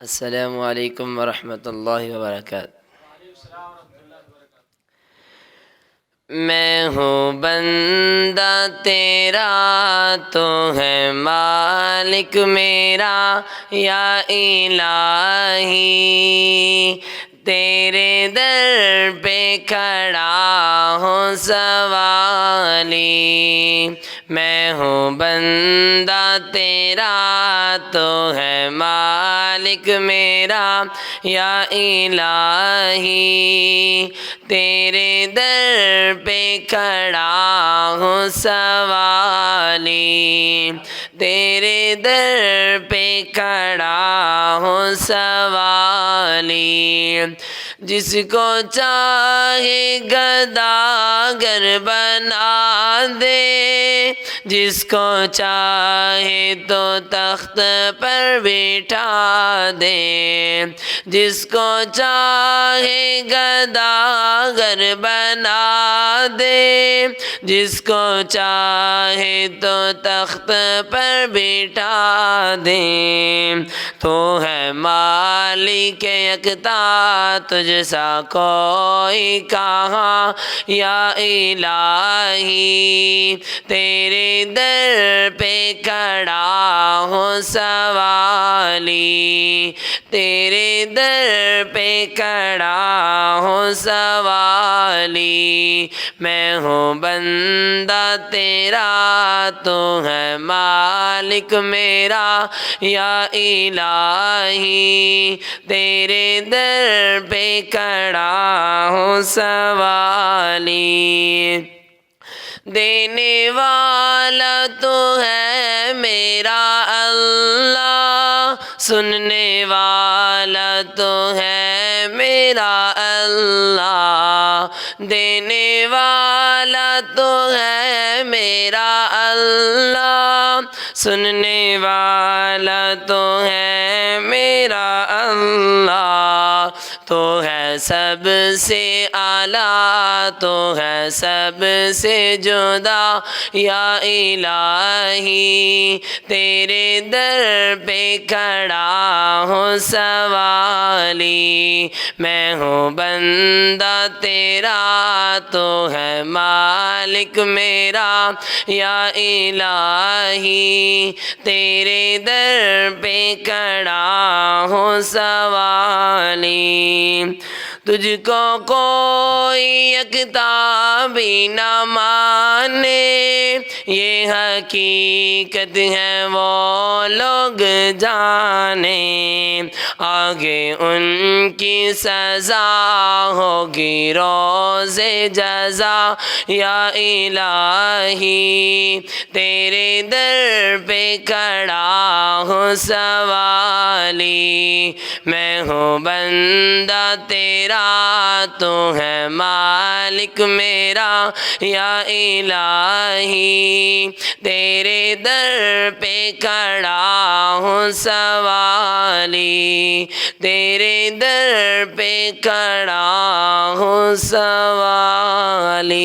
السلام علیکم ورحمۃ اللہ وبرکاتہ۔ میں ہوں بندہ تیرا، تو ہے مالک میرا یا الہی، تیرے در پہ کھڑا ہوں سوالی۔ میں ہوں بندہ تیرا، تو ہے مالک میرا یا الہی، تیرے در پہ کھڑا ہوں سوالی، تیرے در پہ کھڑا ہوں سوالی۔ جس کو چاہے گداگر بنا دے، جس کو چاہے تو تخت پر بٹھا دے، جس کو چاہے گداگر بنا دے، جس کو چاہے تو تخت پر بٹھا دے۔ تو ہے مالک یکتا، تجھ سا کوئی کہاں یا الہی، تیرے در پہ کھڑا ہوں سوالی، تیرے در پہ کھڑا ہوں سوالی۔ میں ہوں بندہ تیرا، تو ہے مالک میرا یا الہی، تیرے در پہ کھڑا ہوں سوالی۔ دینے والا تو ہے میرا اللہ، سننے والا تو ہے میرا اللہ، دینے والا تو ہے میرا اللہ، سننے والا تو ہے میرا اللہ۔ تو ہے سب سے اعلیٰ، تو ہے سب سے جدا یا الہی، تیرے در پہ کھڑا ہوں سوالی۔ میں ہوں بندہ تیرا، تو ہے مالک میرا یا الہی، تیرے در پہ کھڑا ہوں سوالی۔ تجھ کو کوئی یکتا بھی نہ مانے، یہ حقیقت ہے وہ لوگ جانے، آگے ان کی سزا ہوگی روز جزا یا الہی، تیرے در پہ کھڑا ہوں سوالی۔ میں ہوں بندہ تیرا، تو ہے مالک میرا یا الہی، تیرے در پہ کھڑا ہوں سوالی، تیرے در پہ کھڑا ہوں سوالی۔